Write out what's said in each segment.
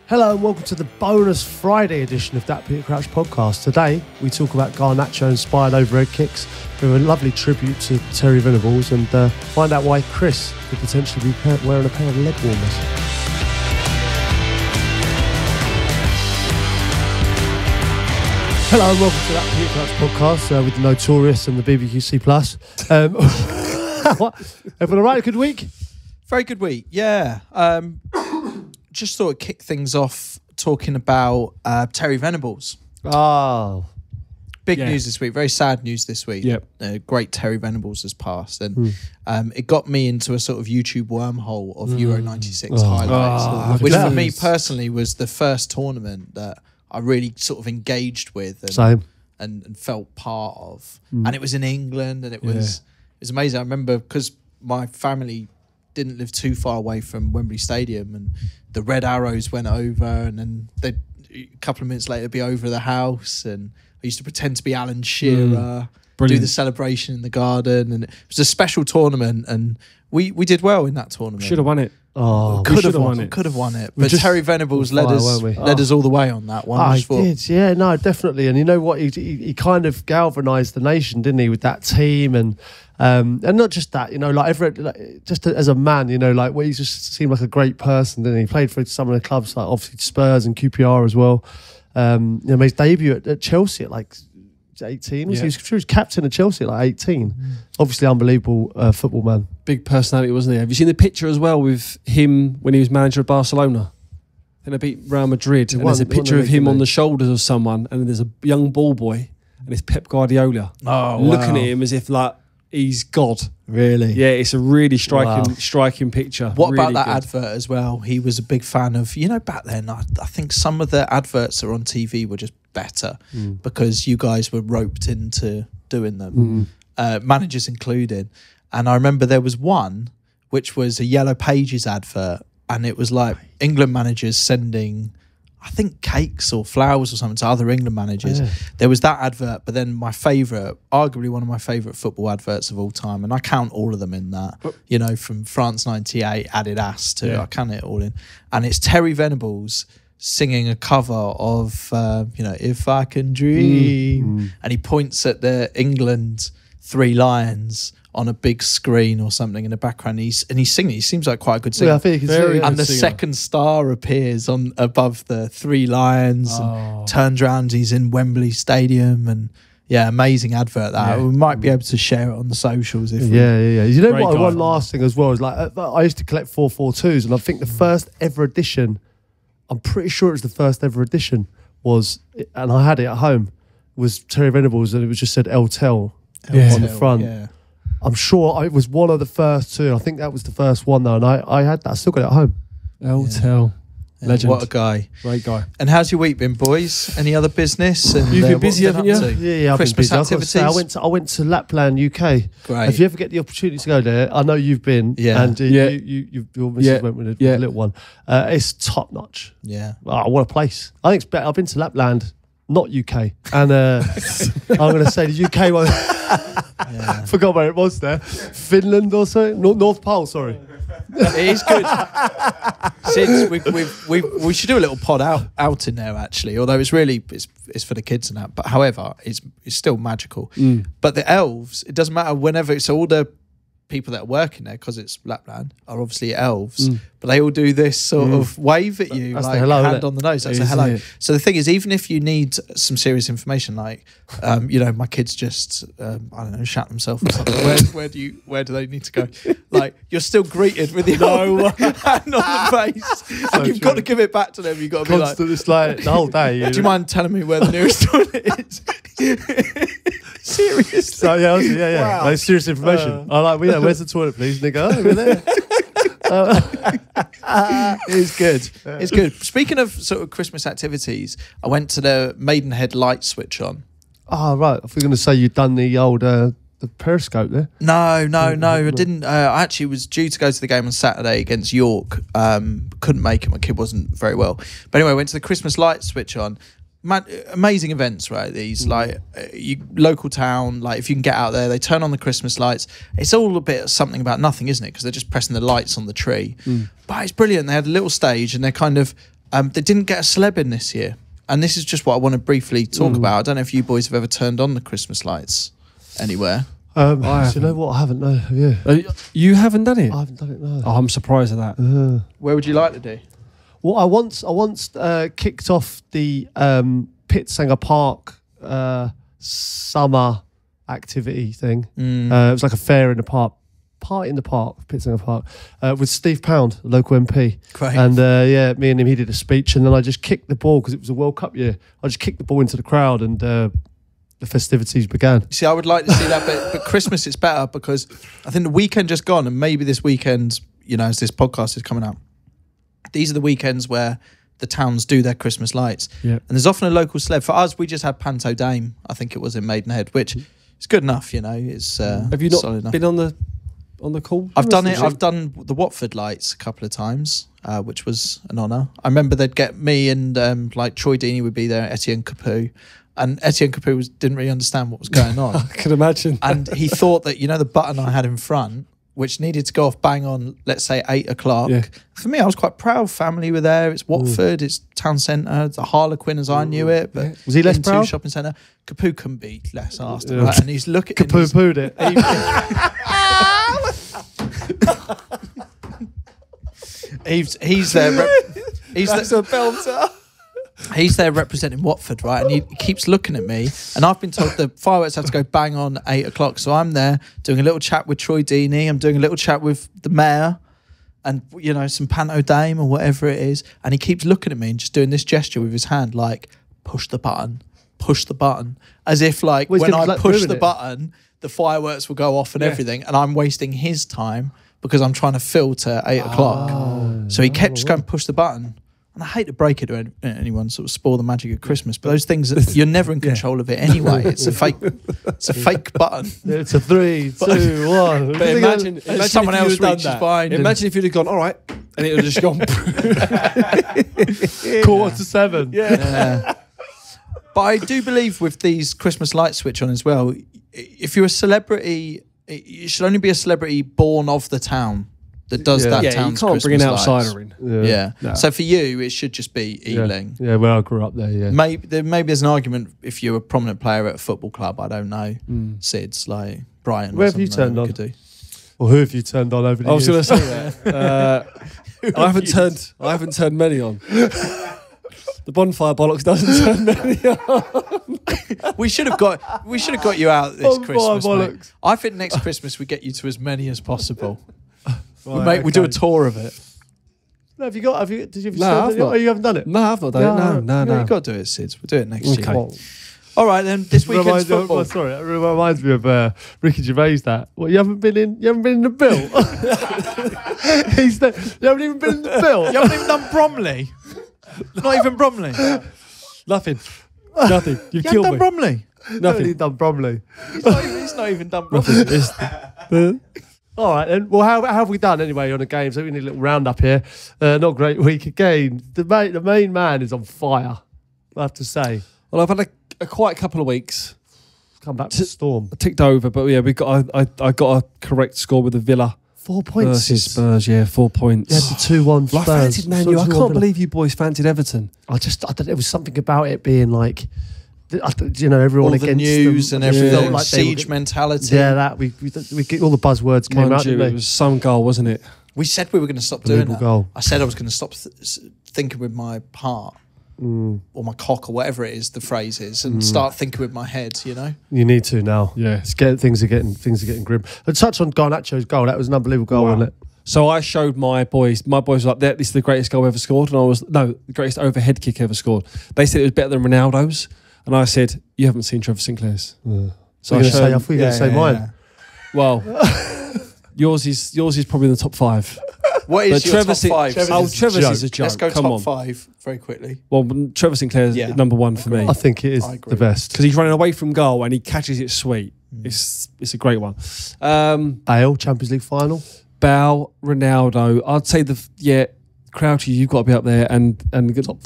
Hello and welcome to the bonus Friday edition of That Peter Crouch podcast. Today we talk about Garnacho-inspired overhead kicks with a lovely tribute to Terry Venables and find out why Chris could potentially be wearing a pair of leg warmers. Hello and welcome to That Peter Crouch podcast with the Notorious and the BBQC Plus. Everyone all right? A good week? Very good week, yeah. Just thought I'd kick things off talking about Terry Venables. Oh. Big news this week, very sad news this week. Yep. Great Terry Venables has passed. And it got me into a sort of YouTube wormhole of Euro 96 highlights, which for me personally was the first tournament that I really sort of engaged with and felt part of. And it was in England and it was amazing. I remember because my family didn't live too far away from Wembley Stadium and the Red Arrows went over and then they'd a couple of minutes later be over the house and I used to pretend to be Alan Shearer, do the celebration in the garden, and it was a special tournament and we did well in that tournament. Should have won it. Oh, could have won it. But Terry Venables led us all the way on that one. He did, yeah, no, definitely. And you know what? He kind of galvanised the nation, didn't he, with that team and not just that, you know, just as a man, you know, like he just seemed like a great person, didn't he? He played for some of the clubs, like obviously Spurs and QPR as well. You know, his debut at Chelsea at like 18. He was captain of Chelsea at like 18. Obviously, unbelievable football man. Big personality, wasn't he? Have you seen the picture as well with him when he was manager of Barcelona? Then they beat Real Madrid, and there's a picture of him on the shoulders of someone, and there's a young ball boy, and it's Pep Guardiola looking at him as if like he's God. Really? Yeah, it's a really striking picture. What really about that advert as well? He was a big fan of, you know, back then, I think some of the adverts that were on TV were just better because you guys were roped into doing them, managers included. And I remember there was one which was a Yellow Pages advert and it was like England managers sending, I think, cakes or flowers or something to other England managers. Yeah. There was that advert, but then my favourite, arguably one of my favourite football adverts of all time, and I count all of them in that, you know, from France 98, Adidas to, I count it all in. And it's Terry Venables singing a cover of, you know, If I Can Dream. And he points at the England Three Lions on a big screen or something in the background. He's singing. He seems like quite a good singer. Yeah, I think he can sing, and the second star appears on above the Three Lions and turns around. He's in Wembley Stadium and amazing advert that. We might be able to share it on the socials. If You know what? One last thing as well is like I used to collect 442s and I think the first ever edition, I'm pretty sure it was the first ever edition was, and I had it at home, was Terry Venables and it was just said El Tel on the front. Yeah. I'm sure it was one of the first two. I think that was the first one though, and I had that. I still got it at home. El Tel. Legend. What a guy. Great guy. And how's your week been, boys? Any other business? And, you've been busy, haven't you? Yeah, I've Christmas been busy. activities? I went to Lapland, UK. Great. If you ever get the opportunity to go there, I know you've been. Yeah. And your missus went with a little one. It's top notch. Yeah. Oh, what a place. I think it's better. I've been to Lapland, not UK. And I'm going to say the UK one. Forgot where it was there. Finland or something? North Pole, sorry. It is good. Since we should do a little pod out in there actually. Although it's really it's for the kids and that. But however, it's still magical. But the elves, it doesn't matter whenever. It's all the people that are working there because it's Lapland are obviously elves, but they all do this sort of wave at you, that's like hello, hand on the nose. That's a hello. So the thing is, even if you need some serious information, like you know, my kids just I don't know, shat themselves or something. Where do they need to go? Like you're still greeted with your hand on the face, and you've got to give it back to them. You've got to be like, it's like the whole day. Do you mind telling me where the nearest toilet is? Seriously? So wow. Like serious information. I'm like, where's the toilet, please? And they go, over there. It's good. It's good. Speaking of sort of Christmas activities, I went to the Maidenhead light switch on. Oh, right. I was going to say you'd done the old the periscope there. No. I didn't. I actually was due to go to the game on Saturday against York. Couldn't make it. My kid wasn't very well. But anyway, I went to the Christmas light switch on. Amazing events, right? These like local town, like if you can get out there, they turn on the Christmas lights. It's all a bit something about nothing, isn't it? Because they're just pressing the lights on the tree. But it's brilliant. They had a little stage and they're kind of They didn't get a celeb in this year. And this is just what I want to briefly talk about. I don't know if you boys have ever turned on the Christmas lights anywhere. You know what? I haven't. No, have you? You haven't done it? I haven't done it. No. Oh, I'm surprised at that. Where would you like to do? Well, I once kicked off the Pitsanger Park summer activity thing. It was like a fair in the park. Party in the park, Pitsanger Park, with Steve Pound, the local MP. Great. And me and him, he did a speech, and then I just kicked the ball because it was a World Cup year. I just kicked the ball into the crowd, and the festivities began. See, I would like to see that, but Christmas it's better because I think the weekend just gone, and maybe this weekend, you know, as this podcast is coming out, these are the weekends where the towns do their Christmas lights. Yeah. And there's often a local celeb. For us, we just had Panto Dame, I think it was in Maidenhead, which is good enough, you know. It's have you not solid enough. been on the call? I've done it. I've done the Watford lights a couple of times, which was an honour. I remember they'd get me and like Troy Deeney would be there, Etienne Capoue, and Etienne Capoue didn't really understand what was going on. I can imagine. And he thought that, you know, the button I had in front, which needed to go off bang on, let's say 8 o'clock. Yeah. For me, I was quite proud. Family were there. It's Watford. It's town centre. The Harlequin as I knew it. But was he less proud? Shopping centre. Capoue couldn't be less asked. Yeah. Right? And he's looking. Capoue-pooed it. He's there. He's That's a belter. He's there representing Watford, right? And he keeps looking at me. And I've been told the fireworks have to go bang on 8 o'clock. So I'm there doing a little chat with Troy Deeney. I'm doing a little chat with the mayor and, you know, some Panto Dame or whatever it is. And he keeps looking at me and just doing this gesture with his hand, like, push the button. As if, like, when I push the button, the fireworks will go off and everything. And I'm wasting his time because I'm trying to filter 8 o'clock. So he kept just going, push the button. And I hate to break it to anyone, sort of spoil the magic of Christmas, but those things, you're never in control of it anyway. It's a fake button. It's a 3, 2, 1. But imagine someone else reaches behind. Imagine if you'd have gone, all right, and it would have just gone 7:15. Yeah. But I do believe with these Christmas lights switch on as well, if you're a celebrity, you should only be a celebrity born of the town that does that town's Christmas lights. You can't bring an outsider in. Yeah. No. So for you, it should just be Ealing. Yeah, where I grew up there, yeah. Maybe there's an argument if you're a prominent player at a football club, I don't know, SIDs, like Brighton. Where have you turned on? Or who have you turned on over the years? I was going to say that. I haven't turned many on. The bonfire bollocks doesn't turn many on. We should have got you out this Christmas. Mate. I think next Christmas we get you to as many as possible. Right, we do a tour of it. No, have you? Did you? No, you haven't done it. No, I've not done it. No. You've got to do it, Sids. We'll do it next year. All right, then. This weekend's football. Sorry, it reminds me of Ricky Gervais. That you haven't been in the bill. You haven't even been in the bill. You haven't even done Bromley. Not even Bromley. Nothing. You haven't done Bromley. Nothing. He's done Bromley. He's not even done Bromley. All right, then. Well, how have we done anyway on the games? So we need a little roundup here. Not a great week again. The main man is on fire, I have to say. Well, I've had a quite couple of weeks. Come back to the storm. I ticked over, but yeah, I got a correct score with the Villa. 4 points. Versus Spurs, 4 points. Yeah, the 2-1 Spurs. I fancied Man U. I can't believe you boys fancied Everton. I don't know, it was something about it being like, you know, everyone all against the news them, and everything, like siege mentality. Yeah, that we get all the buzzwords came out. It was some goal, wasn't it? We said we were going to stop doing that. Goal. I said I was going to stop thinking with my heart or my cock or whatever it is the phrase is, and start thinking with my head. You know, you need to now. Yeah, things are getting grim. And touch on Garnacho's goal. That was an unbelievable goal, wasn't it? So I showed my boys were like, this is the greatest goal ever scored, and the greatest overhead kick ever scored. They said it was better than Ronaldo's. And I said, you haven't seen Trevor Sinclair's. So I thought you were going to say mine. Yeah. Well, yours is probably in the top 5. What is your top 5? Trevor's is a joke. Let's go top 5 very quickly. Well, Trevor Sinclair's number 1 for me. I think it is the best. Because he's running away from goal and he catches it sweet. It's a great one. Bale, Champions League final. Bale, Ronaldo. I'd say Crouchy, you've got to be up there and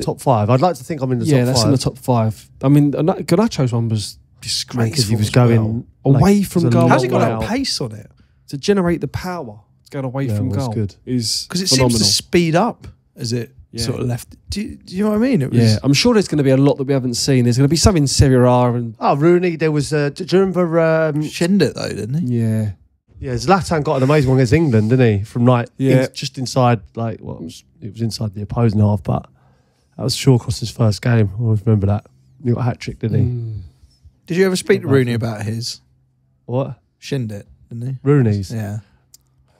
top 5. I'd like to think I'm in the top 5. Yeah, that's in the top 5. I mean, Garnacho's one was disgraceful because he was going away from goal. How's he got that pace on it to generate the power? It's going away from goal. Good. Is because it seems to speed up as it sort of left. Do you know what I mean? It was, I'm sure there's going to be a lot that we haven't seen. There's going to be some in Serie A and Rooney. There was. Do you remember? Shinned it though, didn't he? Yeah. Yeah, Zlatan got an amazing one against England, didn't he? From just inside, it was inside the opposing half, but that was Shawcross's first game. I always remember that. He got a hat trick, didn't he? Did you ever speak to Rooney about his? What? Shinned it, didn't he? Rooney's? Yeah.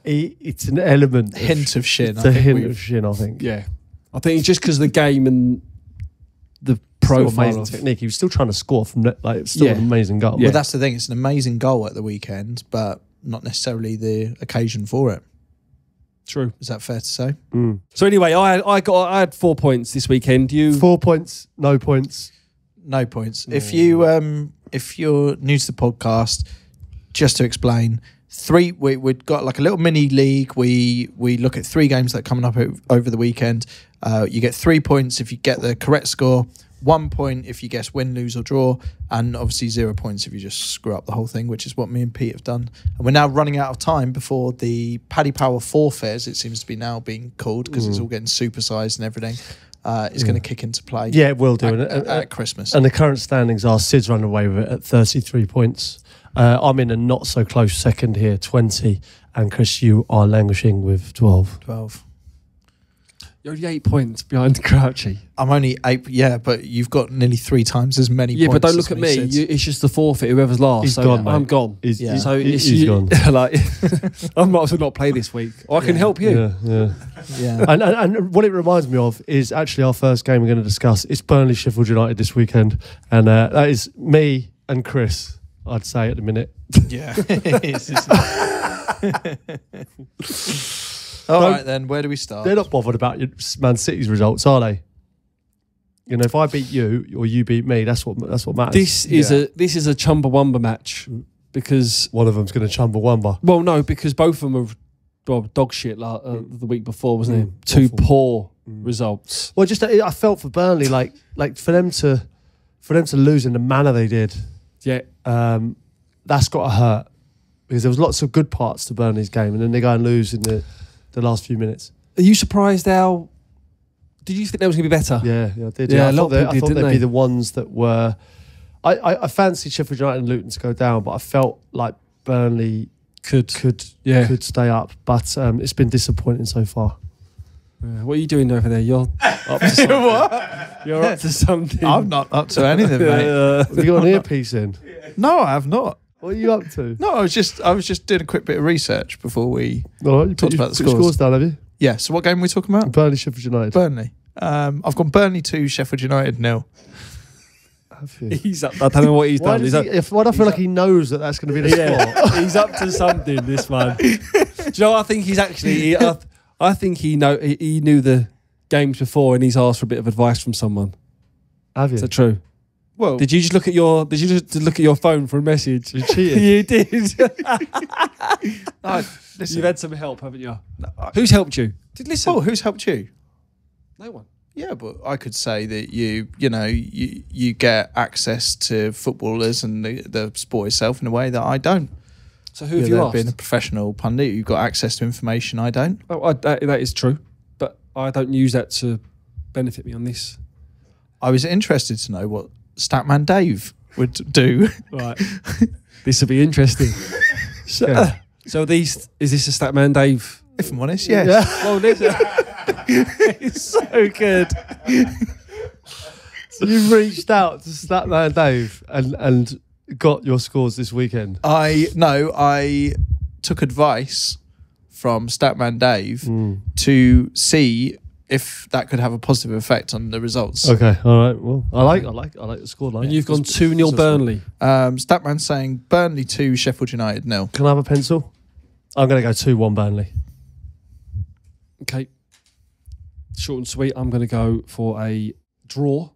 It's an element. Hint of shin. It's a hint of shin, I think. Yeah. I think just because of the game and the profile amazing technique. He was still trying to score from it's still an amazing goal. Well, that's the thing. It's an amazing goal at the weekend, but not necessarily the occasion for it. True. Is that fair to say? So anyway, I had 4 points this weekend. You 4 points, no points. No points. If you're new to the podcast, just to explain, we've got like a little mini league. We look at 3 games that are coming up over the weekend. You get 3 points if you get the correct score, 1 point if you guess win, lose or draw, and obviously 0 points if you just screw up the whole thing, which is what me and Pete have done. And we're now running out of time before the Paddy Power Forfeit, as it seems to be now being called, because it's all getting supersized and everything, is going to kick into play. Yeah, it will do. At Christmas. And the current standings are Sid's run away with it at 33 points. I'm in a not so close second here, 20, and Chris, you are languishing with 12. You're only 8 points behind Crouchy. I'm only 8, but you've got nearly 3 times as many points. Yeah, but don't look at me. It's just the forfeit, whoever's last. He's gone, mate. I'm gone. He's gone. Like, I might as well not play this week. I can help you. Yeah. And what it reminds me of is actually our first game we're going to discuss. It's Burnley Sheff United this weekend. And that is me and Chris, I'd say, at the minute. Yeah. All right, then, where do we start? They're not bothered about Man City's results, are they? You know, if I beat you or you beat me, that's what matters. This is a Chumbawamba match because one of them's going to Chumbawamba. Well, no, because both of them are dog shit the week before, wasn't it? 2 awful. Poor results. Well, just I felt for Burnley, like for them to lose in the manner they did. Yeah, that's got to hurt because there was lots of good parts to Burnley's game, and then they go and lose in the last few minutes. Are you surprised how? Did you think that was going to be better? Yeah, I did. Yeah, I thought they'd they? be the ones that were. I fancied Sheff United and Luton to go down, but I felt like Burnley could stay up. But it's been disappointing so far. Yeah, what are you doing over there? You're up to something. What? You're up to something. I'm not up to anything, mate. Have you got an earpiece in? No, I have not. What are you up to? No, I was just doing a quick bit of research before we talked about the scores. Scores down, have you? Yeah. So what game are we talking about? Burnley Sheff United. Burnley. I've gone Burnley 2, Sheffield United 0. He's up. I don't know what he's done. Why do I feel like he knows that's going to be the score? He's up to something. This man. Do you know? I think he's actually. I think he knew the games before, and he's asked for a bit of advice from someone. Have you? Is that true? Well, did you just look at your phone for a message? You cheated. You did. no, listen. You've had some help, haven't you? No, who's helped you? Listen. Oh, who's helped you? No one. Yeah, but I could say that you get access to footballers and the sport itself in a way that I don't. So who have you asked? Being a professional pundit, you've got access to information I don't. Oh, that is true, but I don't use that to benefit me on this. I was interested to know what Statman Dave would do. Right, this will be interesting. So is this a Statman Dave? If I'm honest, yes. Yeah. Well, it's so good. So you've reached out to Statman Dave and got your scores this weekend. I took advice from Statman Dave to see if that could have a positive effect on the results. Okay, all right. Well, I like the scoreline. And you've gone 2-0 Burnley. Statman saying Burnley 2, Sheffield United 0. Can I have a pencil? I'm going to go 2-1 Burnley. Okay. Short and sweet. I'm going to go for a draw,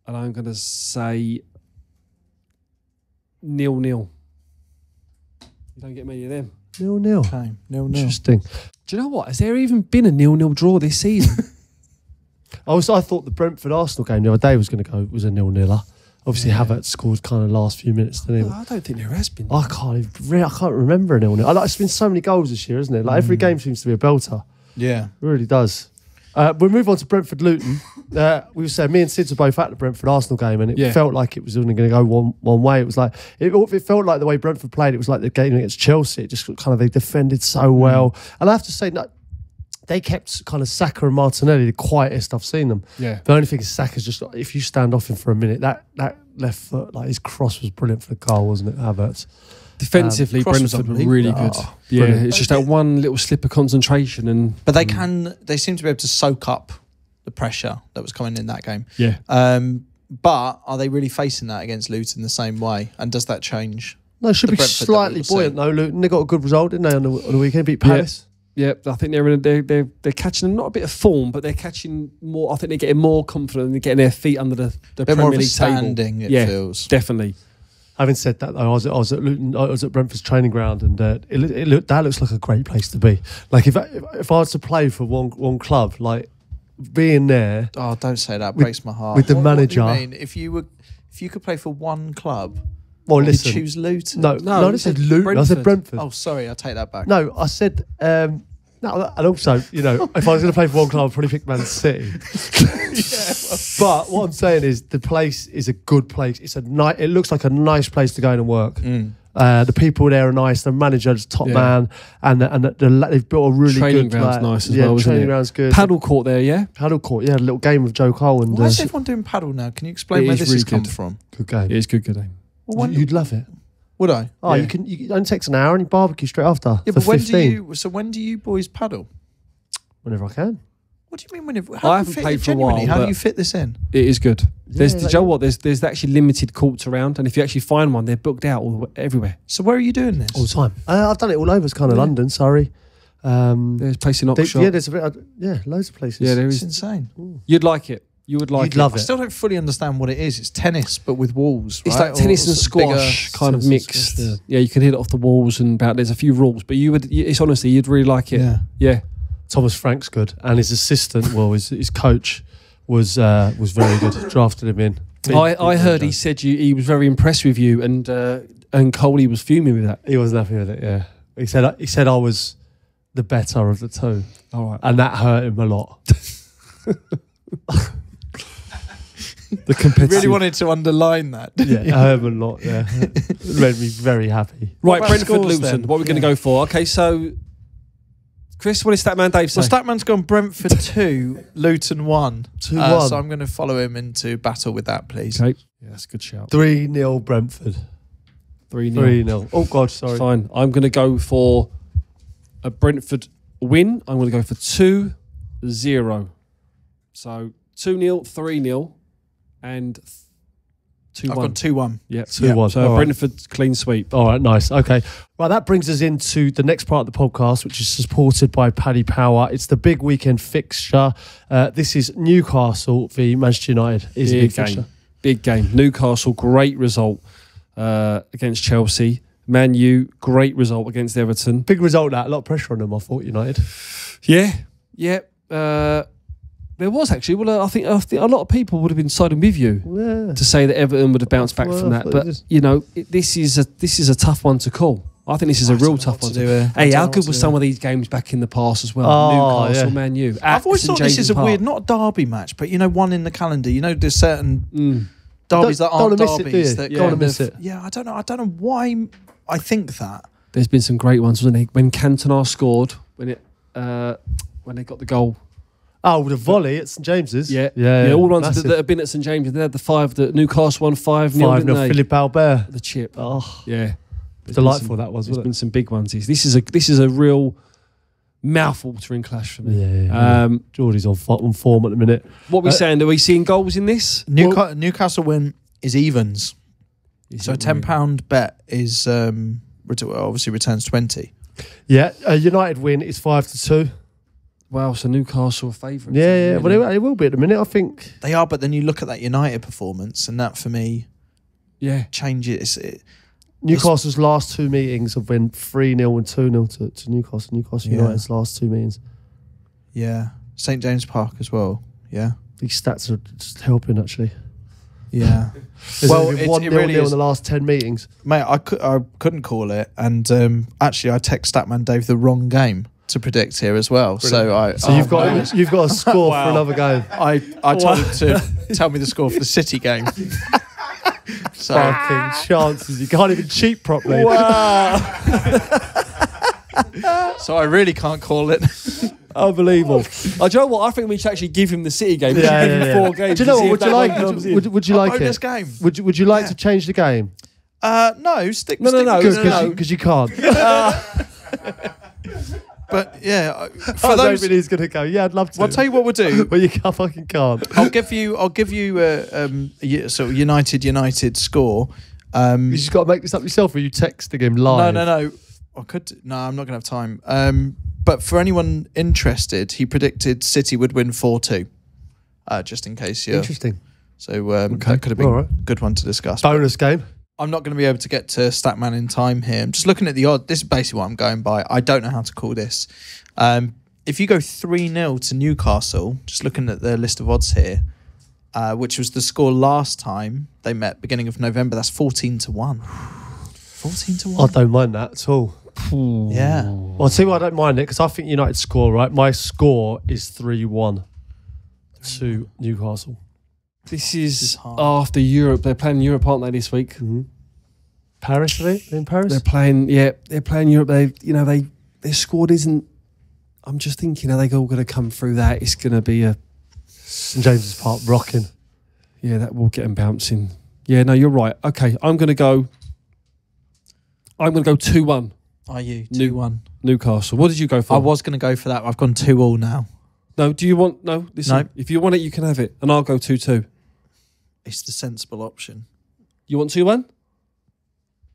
and I'm going to say 0-0. You don't get many of them. 0-0. Okay, 0-0. Interesting. Do you know what? Has there even been a 0-0 draw this season? I thought the Brentford Arsenal game the other day was a 0-0. Obviously, Havertz scored kind of last few minutes, didn't he? I don't think there has been. I can't remember a 0-0. It's been so many goals this year, isn't it? Like every game seems to be a belter. Yeah, It really does. We'll move on to Brentford Luton. We were saying, me and Sid were both at the Brentford Arsenal game, and it felt like it was only going to go one way. It was like it felt like the way Brentford played. It was like the game against Chelsea. It just kind of, they defended so well, and I have to say that they kept kind of Saka and Martinelli the quietest I've seen them. Yeah. The only thing is Saka's just, if you stand off him for a minute, that left foot, like his cross was brilliant for the goal, wasn't it, Havertz? Defensively, Brentford were really good. Yeah, it's just that one little slip of concentration, but they seem to be able to soak up the pressure that was coming in that game. Yeah. But are they really facing that against Luton the same way? And does that change? No, it should be slightly buoyant though. Luton, they got a good result, didn't they, on the weekend? Beat Palace. Yeah, I think they're catching not a bit of form, but they're catching more. I think they're getting more confident and they're getting their feet under the Premier League standing table. It feels definitely. Having said that, though, I was at Luton. I was at Brentford's training ground, and that looks like a great place to be. Like if I was to play for one club, like being there. Oh, don't say that. Breaks my heart. With the manager. What do you mean? If you could play for one club, well, listen, you'd choose Luton. No, I said Luton. Brentford. I said Brentford. Oh, sorry, I take that back. No, I said. No, and also, if I was going to play for one club, I'd probably pick Man City. But what I'm saying is, the place is a good place. It looks like a nice place to go in and work. The people there are nice. The manager's top man, and they've built a really training good ground's nice as well. Training ground's good. Paddle court there, yeah. Paddle court, yeah. A little game with Joe Cole and. Why is everyone doing paddle now? Can you explain where this has come from? Good game. It is good game. Well, you'd love it. Would I? Oh, you can. You only takes an hour and you barbecue straight after. Yeah, for but when 15. when do you boys paddle? Whenever I can. What do you mean whenever? I haven't played for a while. How do you fit this in? It is good. There's actually limited courts around, and if you actually find one, they're booked out everywhere. So where are you doing this? All the time. I've done it all over. It's kind of London, Surrey. There's a place in Oxford. There's loads of places. Yeah, there is. It's insane. You'd like it. You would like You'd it. love it. I still don't fully understand what it is. It's tennis, but with walls. It's right? like tennis and squash kind of mixed. Yeah, you can hit it off the walls and there's a few rules, but it's honestly, you'd really like it. Yeah. Thomas Frank's good, and his assistant, his coach, was very good. Drafted him in. I heard he said he was very impressed with you, and Coley was fuming with that. He wasn't happy with it. Yeah, he said I was the better of the two. All right, and that hurt him a lot. The competitive. Really wanted to underline that. Yeah, it hurt him a lot. Yeah, it made me very happy. Right, Brentford Luton. What are we going to go for? Okay, so. Chris, what did Statman Dave say? Well, Statman's gone Brentford 2, Luton 1. 2-1. So I'm going to follow him into battle with that, please. Okay. Yeah, that's a good shout. 3-0 Brentford. 3-0. Oh, God, sorry. Fine. I'm going to go for a Brentford win. I'm going to go for 2-0. So 2-0, 3-0, and 2-1. I've got 2-1. Yeah, 2-1. So Brentford clean sweep. All right, nice. Okay. Right, that brings us into the next part of the podcast, which is supported by Paddy Power. It's the big weekend fixture. This is Newcastle v Manchester United. Is a big fixture. Big game. Newcastle, great result against Chelsea. Man U, great result against Everton. Big result, that. A lot of pressure on them, I thought, United. Yeah. There was actually. Well, I think a lot of people would have been siding with you to say that Everton would have bounced back from that. But this is a tough one to call. I think this is a real tough one to do. Hey, how good were some of these games back in the past as well? Newcastle, Man U. I've always thought this is a weird, not a derby match, but one in the calendar. There's certain derbies that aren't derbies that don't miss it. Yeah, I don't know why I think that. There's been some great ones, wasn't there? When Cantona scored, when they got the goal. Oh, the volley at St James's. Yeah. All the ones that have been at St James's. They had the 5 that Newcastle won 5-0. 5-0. Philippe Albert. The chip. Oh, yeah. Delightful that was. There's been some big ones. This is a real mouth-watering clash for me. Yeah. Geordie's on form at the minute. What are we saying? Are we seeing goals in this? Newcastle win is evens. So a £10 bet is obviously returns 20. Yeah. United win is 5-2. Wow, so Newcastle are favourites. Yeah. Well, they will be at the minute, I think. They are, but then you look at that United performance, and that for me, changes. Newcastle's last 2 meetings have been 3-0 and 2-0 to Newcastle. Newcastle United's last 2 meetings. Yeah. St James Park as well. Yeah. These stats are just helping, actually. Yeah. Well, it's 1-0 in the last 10 meetings. Mate, I couldn't call it, and actually I text Statman Dave the wrong game to predict here as well. Brilliant. So you've got a score for another game. I told him to tell me the score for the City game. So fucking chances, you can't even cheat properly. Wow. So I really can't call it. Unbelievable. Do you know what? I think we should actually give him the City game. Yeah. 4 games. Do you know what? Would you like? Would you like bonus it? Game. Would you like to change the game? No. Stick. No. Because you can't. But yeah, For those he's going to go. Yeah, I'd love to. I'll tell you what we'll do. But you fucking can't. I'll give you a sort of United score. You just got to make this up yourself, or you texting him live. No. I could. No, I'm not going to have time. But for anyone interested, he predicted City would win 4-2. Just in case you're... Interesting. So that could have been a good one to discuss. Bonus game. I'm not going to be able to get to Statman in time here. I'm just looking at the odd. This is basically what I'm going by. I don't know how to call this. If you go 3-0 to Newcastle, just looking at the list of odds here, which was the score last time they met, beginning of November, that's 14-1. 14-1. I don't mind that at all. Yeah. Well, I'll tell you why I don't mind it, because I think United score, right? My score is 3-1 to Newcastle. This is after Europe. They're playing Europe, aren't they, this week? Mm-hmm. Paris, are they? In Paris? They're playing Europe. Their squad isn't... I'm just thinking, are they all going to come through that? It's going to be a... St James's Park rocking. Yeah, that will get them bouncing. Yeah, no, you're right. Okay, I'm going to go 2-1. Are you? 2-1. Newcastle. What did you go for? I was going to go for that. I've gone 2-2 now. No, do you want... No, listen. No. If you want it, you can have it. And I'll go 2-2. It's the sensible option. You want 2-1?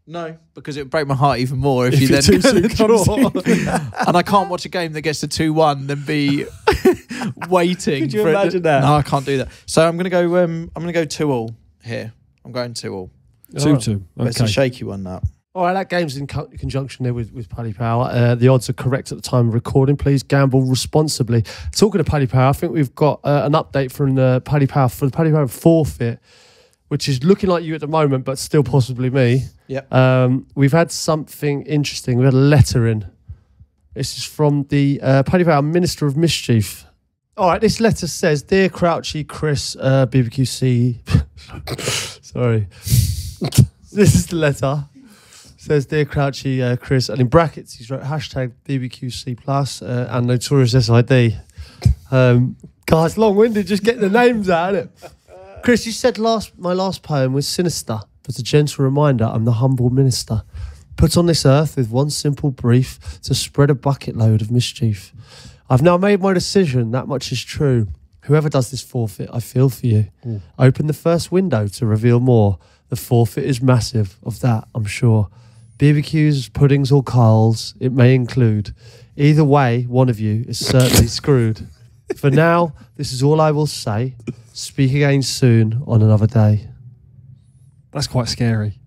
No, because it would break my heart even more if you then and I can't watch a game that gets to 2-1 then be waiting. Could you imagine that? No, I can't do that. So I'm gonna go 2-2 here. I'm going 2-2. 2-2. But it's a shaky one now. All right, that game's in conjunction there with Paddy Power. The odds are correct at the time of recording. Please gamble responsibly. Talking of Paddy Power, I think we've got an update from Paddy Power for the Paddy Power Forfeit, which is looking like you at the moment, but still possibly me. Yep. We've had something interesting. We had a letter in. This is from the Paddy Power Minister of Mischief. All right, this letter says, "Dear Crouchy, Chris, BBQC." Sorry. This is the letter. Says, "Dear Crouchy, Chris," and in brackets he's wrote hashtag BBQC plus and Notorious SID. Guys, long-winded, just get the names out, innit? Chris, you said my last poem was sinister, but a gentle reminder I'm the humble minister, put on this earth with one simple brief to spread a bucket load of mischief. I've now made my decision, that much is true. Whoever does this forfeit, I feel for you. Open the first window to reveal more. The forfeit is massive, of that I'm sure. BBQs, puddings or Carls, it may include. Either way, one of you is certainly screwed. For now, this is all I will say. Speak again soon on another day. That's quite scary.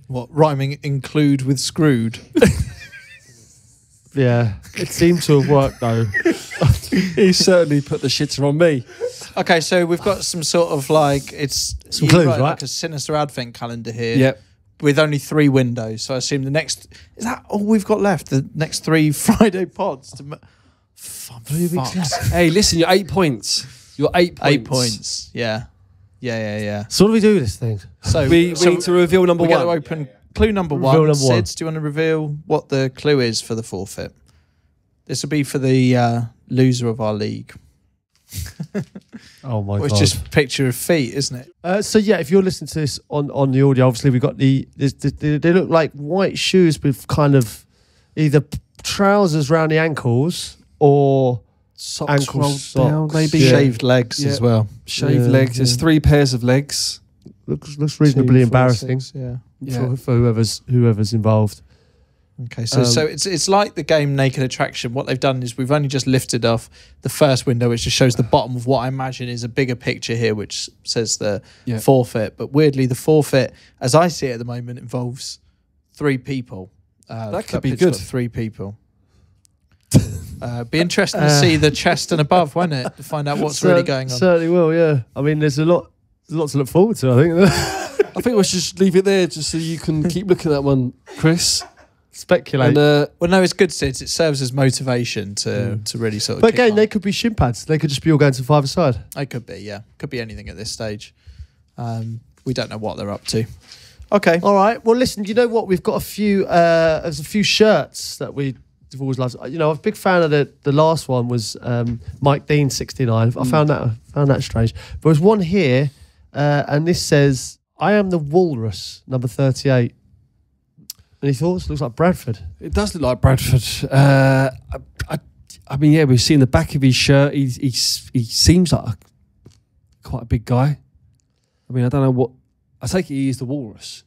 What, rhyming include with screwed? Yeah, it seemed to have worked though. He certainly put the shitter on me. Okay, so we've got some sort of like, it's some clues, right? Like a sinister advent calendar here. Yep. With only 3 windows. So I assume the next, is that all we've got left? The next 3 Friday pods? Hey, listen, you're 8 points. You're 8 points. 8 points. Yeah. So what do we do with this thing? So we need to reveal number 1. We're going to open clue number 1. Reveal number Sids, do you want to reveal what the clue is for the forfeit? This will be for the loser of our league. Oh my God. It's just a picture of feet, isn't it? So yeah, if you're listening to this on the audio, obviously we've got they look like white shoes with kind of either trousers around the ankles or socks rolled socks. down, maybe. Yeah. Shaved legs as well. Shaved legs. There's 3 pairs of legs. Looks reasonably 2, 4, embarrassing. 6, For whoever's involved. Okay, so it's like the game Naked Attraction. What they've done is we've only just lifted off the first window, which just shows the bottom of what I imagine is a bigger picture here, which says the forfeit. But weirdly, the forfeit, as I see it at the moment, involves 3 people. That could be good. 3 people. Be interesting to see the chest and above, won't it? To find out what's really going on. Certainly will, yeah. I mean, there's a lot to look forward to, I think. I think we should just leave it there just so you can keep looking at that one, Chris. speculate. And, well, no, it's good, Sid. It serves as motivation to really sort of. But kick again, on. they could be shin pads. They could just be all going to five-a-side. They could be, yeah. Could be anything at this stage. We don't know what they're up to. Okay. All right. Well, listen. You know what? We've got a few. There's a few shirts that we've always loved. You know, I'm a big fan of the last one was Mike Dean 69. I found that strange. But there's one here, and this says, "I am the Walrus, number 38." Any thoughts? Looks like Bradford. it does look like Bradford. I mean, yeah, we've seen the back of his shirt. He seems like quite a big guy. I mean, I don't know what. I take it he is the Walrus.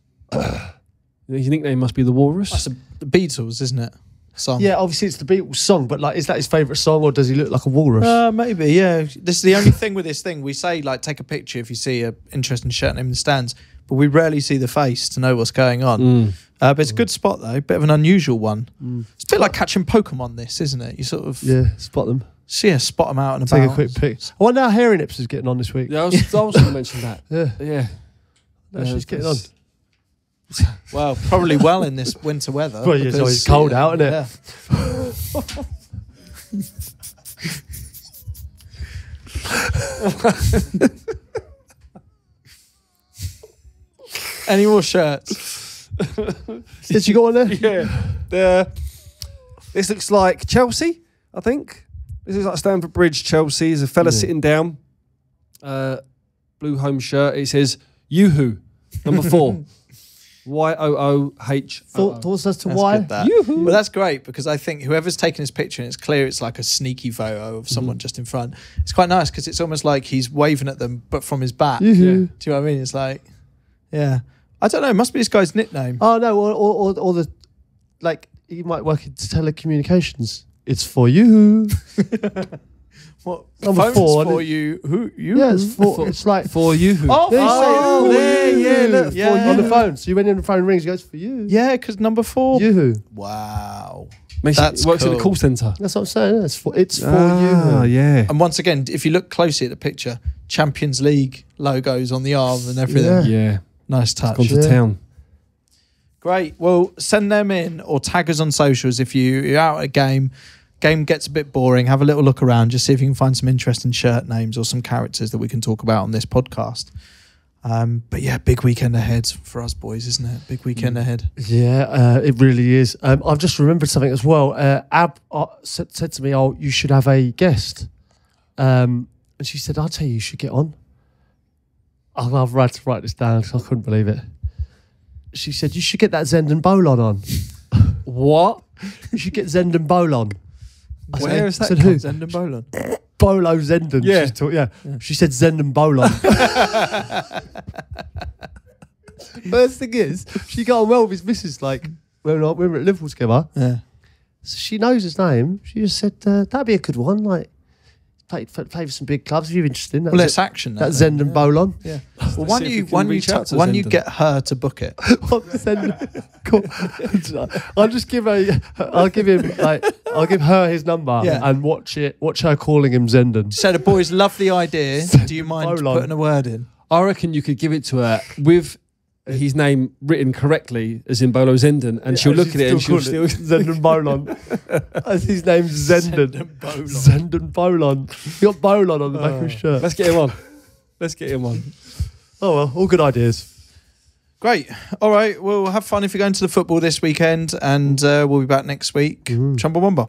His nickname must be the Walrus. That's the Beatles, isn't it? Song. Yeah, obviously it's the Beatles song, but like, is that his favourite song, or does he look like a walrus? Maybe, yeah. This is the only thing with this thing. We say, like, take a picture if you see an interesting shirt name in the stands, but we rarely see the face to know what's going on. But it's a good spot, though. Bit of an unusual one. It's a bit like catching Pokemon, this, isn't it? You sort of... Yeah, spot them. So, yeah, spot them out and Take about. a quick pic. I wonder how Hairy Nips is getting on this week. Yeah, I was going to mention that. Yeah. No, she's getting on. Well, probably well in this winter weather. Well, yeah, it's always cold out, isn't it? Any more shirts? Did you got one there? Yeah. This looks like Chelsea, I think. This is like Stamford Bridge, Chelsea. There's a fella sitting down. Blue home shirt. It says, Yoo-hoo, number 4. YOOH. Thoughts as to That's why? good, that. Well, that's great because I think whoever's taking his picture, and it's clear it's like a sneaky photo of someone just in front. It's quite nice because it's almost like he's waving at them, but from his back. Yeah. Do you know what I mean? It's like, yeah. I don't know. It must be this guy's nickname. Oh no, or the like he might work in telecommunications. It's for you. What? Number Phones 4 for you? Who? You? Yeah, it's like For Yoo-hoo. Oh, there, look, Yeah. on the phone. So when the phone rings, it goes for you. Yeah, because number 4. You. Wow. It works in the call centre. That's what I'm saying. It's for Oh, you. yeah. And once again, if you look closely at the picture, Champions League logos on the arm and everything. Yeah. Nice touch. Gone to town. Great. Well, send them in or tag us on socials if you're out at a game gets a bit boring. Have a little look around. Just see if you can find some interesting shirt names or some characters that we can talk about on this podcast. But yeah, big weekend ahead for us boys, isn't it? Big weekend ahead. Yeah, it really is. I've just remembered something as well. Ab said to me, "Oh, you should have a guest," and she said, "I'll tell you should get on." I've had to write this down because I couldn't believe it. She said, "You should get that Zenden Bolon on." What? You should get Zenden Bolon. Where is that? Said who? Zenden Bolo. Bolo Zenden. Yeah. She said Zenden Bolon. First thing is, she got on well with his missus, like, when we were at Liverpool together. Yeah. So she knows his name. She just said, that'd be a good one. Like, play for some big clubs if you're interested. Well, let's action that. That's Zenden Bolon. Yeah. Well, why see don't if you we can reach out to why don't you Zenden. get her to book it? I'll just give I'll give her his number and watch her calling him Zenden. So the boys love the idea. Do you mind Bolon. putting a word in? I reckon you could give it to her with his name written correctly, as in Bolo Zenden, and she'll look at it and she'll still... Zenden Bolon. As his name's Zenden. Zenden Bolon. You got Bolon on the back of his shirt. Let's get him on. Let's get him on. Oh well, all good ideas. Great. All right. Well, have fun if you're going to the football this weekend, and we'll be back next week. Chumbawamba.